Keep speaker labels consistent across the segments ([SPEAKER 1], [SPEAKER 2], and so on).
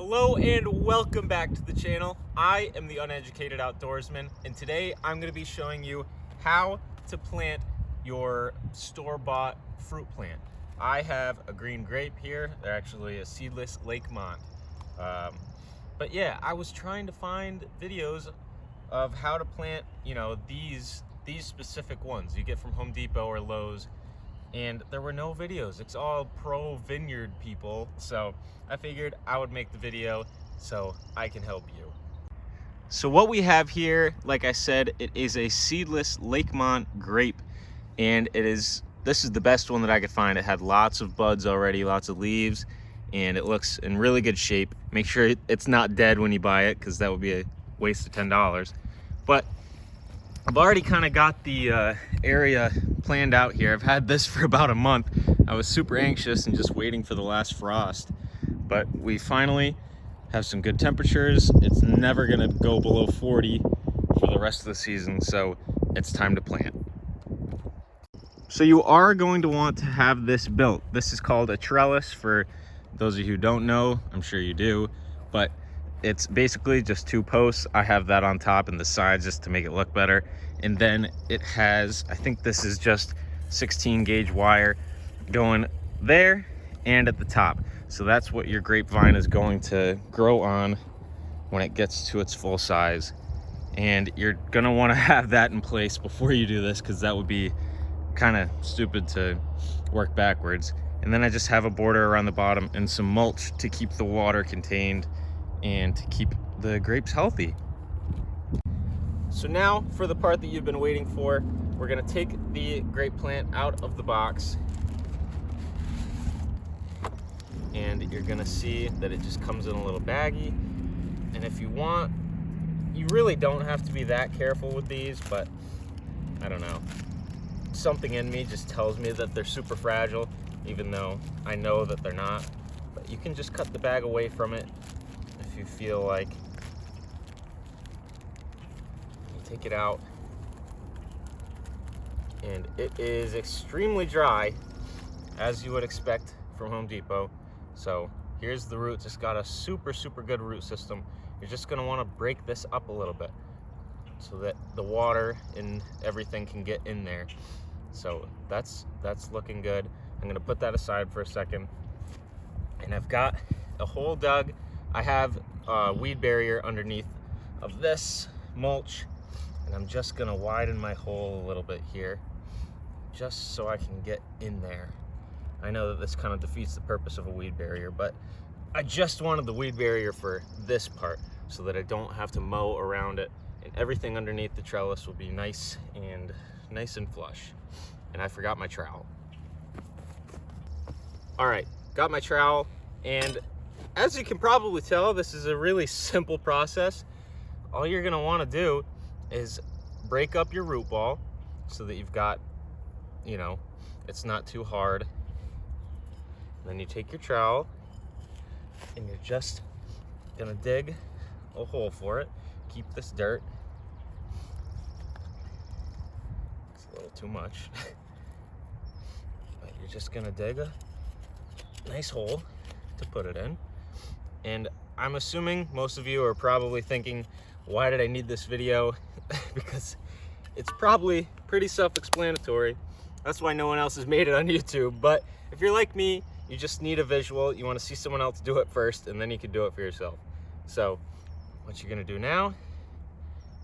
[SPEAKER 1] Hello and welcome back to the channel. I am the Uneducated Outdoorsman, and today I'm going to be showing you how to plant your store-bought fruit plant. I have a green grape here. They're actually a seedless Lake Mont. But yeah, I was trying to find videos of how to plant, these specific ones you get from Home Depot or Lowe's, and there were no videos. It's all pro vineyard people, so I figured I would make the video so I can help you. So what we have here, like I said, it is a seedless Lake Mont grape, and this is the best one that I could find. It had lots of buds already, lots of leaves, and it looks in really good shape. Make sure it's not dead when you buy it, because that would be a waste of $10. But I've already kind of got the area planned out here. I've had this for about a month. I was super anxious and just waiting for the last frost, but we finally have some good temperatures. It's never gonna go below 40 for the rest of the season, so it's time to plant. So you are going to want to have this built. This is called a trellis. For those of you who don't know, I'm sure you do, but it's basically just two posts. I have that on top and the sides just to make it look better. And then it has, I think this is just 16 gauge wire going there and at the top. So that's what your grapevine is going to grow on when it gets to its full size. And you're gonna wanna have that in place before you do this, because that would be kind of stupid to work backwards. And then I just have a border around the bottom and some mulch to keep the water contained and to keep the grapes healthy. So now for the part that you've been waiting for, we're gonna take the grape plant out of the box, and you're gonna see that it just comes in a little baggie. And if you want, you really don't have to be that careful with these, but I don't know. Something in me just tells me that they're super fragile, even though I know that they're not. But you can just cut the bag away from it if you feel like. You take it out, and it is extremely dry, as you would expect from Home Depot. So here's the roots. It's got a super good root system. You're just gonna wanna break this up a little bit so that the water and everything can get in there. So that's looking good. I'm gonna put that aside for a second. And I've got a hole dug. I have a weed barrier underneath of this mulch, and I'm just gonna widen my hole a little bit here, just so I can get in there. I know that this kind of defeats the purpose of a weed barrier, but I just wanted the weed barrier for this part so that I don't have to mow around it, and everything underneath the trellis will be nice and flush. And I forgot my trowel. All right, got my trowel, and as you can probably tell, this is a really simple process. All you're gonna wanna do is break up your root ball so that you've got, it's not too hard. Then you take your trowel and you're just gonna dig a hole for it. Keep this dirt. It's a little too much. But you're just gonna dig a nice hole to put it in. And I'm assuming most of you are probably thinking, why did I need this video? Because it's probably pretty self-explanatory. That's why no one else has made it on YouTube. But if you're like me, you just need a visual. You want to see someone else do it first, and then you can do it for yourself. So what you're gonna do now,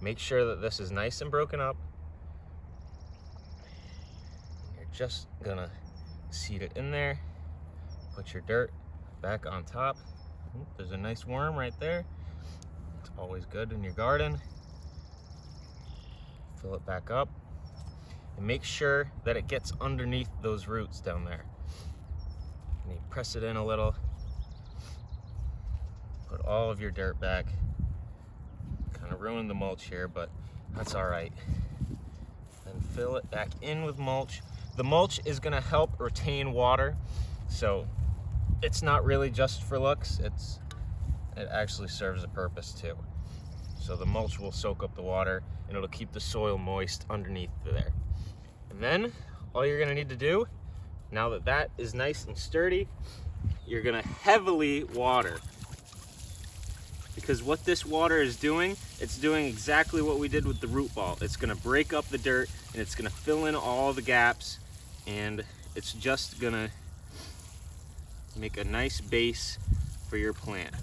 [SPEAKER 1] make sure that this is nice and broken up. You're just gonna seed it in there. Put your dirt back on top. There's a nice worm right there. It's always good in your garden. Fill it back up. And make sure that it gets underneath those roots down there. And you press it in a little. Put all of your dirt back. Kind of ruined the mulch here, but that's all right. Then fill it back in with mulch. The mulch is gonna help retain water, so it's not really just for looks. It actually serves a purpose too. So the mulch will soak up the water and it'll keep the soil moist underneath there. And then all you're gonna need to do, now that that is nice and sturdy, you're gonna heavily water. because what this water is doing, it's doing exactly what we did with the root ball. It's gonna break up the dirt and it's gonna fill in all the gaps, and it's just gonna make a nice base for your plant.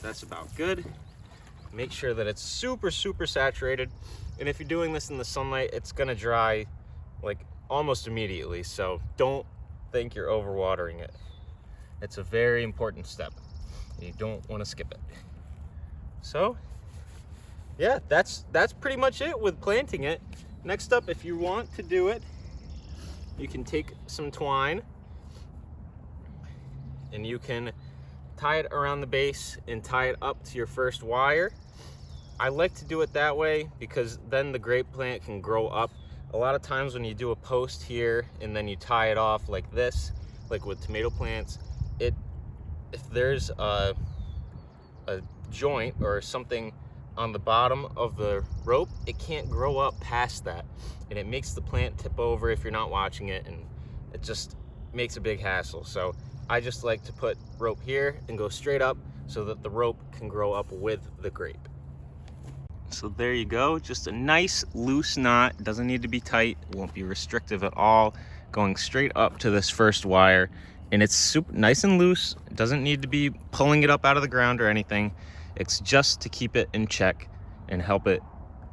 [SPEAKER 1] That's about good. Make sure that it's super saturated, and if you're doing this in the sunlight, it's gonna dry like almost immediately, so don't think you're overwatering it. It's a very important step. You don't want to skip it. So yeah, that's pretty much it with planting it. Next up, if you want to do it, you can take some twine and you can tie it around the base and tie it up to your first wire. I like to do it that way because then the grape plant can grow up. A lot of times when you do a post here and then you tie it off like this, like with tomato plants, if there's a joint or something on the bottom of the rope, it can't grow up past that, and it makes the plant tip over if you're not watching it, and it just makes a big hassle. So I just like to put rope here and go straight up so that the rope can grow up with the grape. So there you go, just a nice loose knot. Doesn't need to be tight, won't be restrictive at all, going straight up to this first wire. And it's super nice and loose. It doesn't need to be pulling it up out of the ground or anything. It's just to keep it in check and help it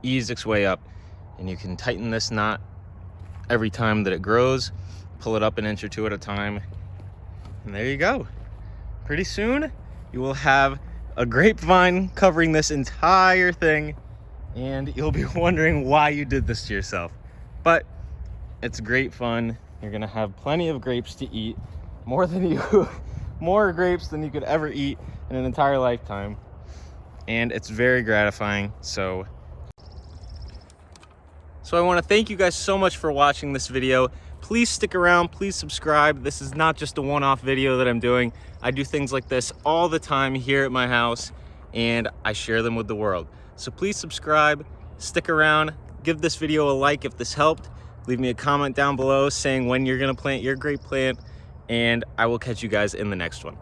[SPEAKER 1] ease its way up. And you can tighten this knot every time that it grows, pull it up an inch or two at a time. And there you go. Pretty soon you will have a grapevine covering this entire thing, and you'll be wondering why you did this to yourself. But it's great fun. You're gonna have plenty of grapes to eat, more grapes than you could ever eat in an entire lifetime. And it's very gratifying. So I want to thank you guys so much for watching this video. Please stick around, please subscribe. This is not just a one-off video that I'm doing. I do things like this all the time here at my house, and I share them with the world. So please subscribe, stick around, give this video a like if this helped. Leave me a comment down below saying when you're gonna plant your grape plant, and I will catch you guys in the next one.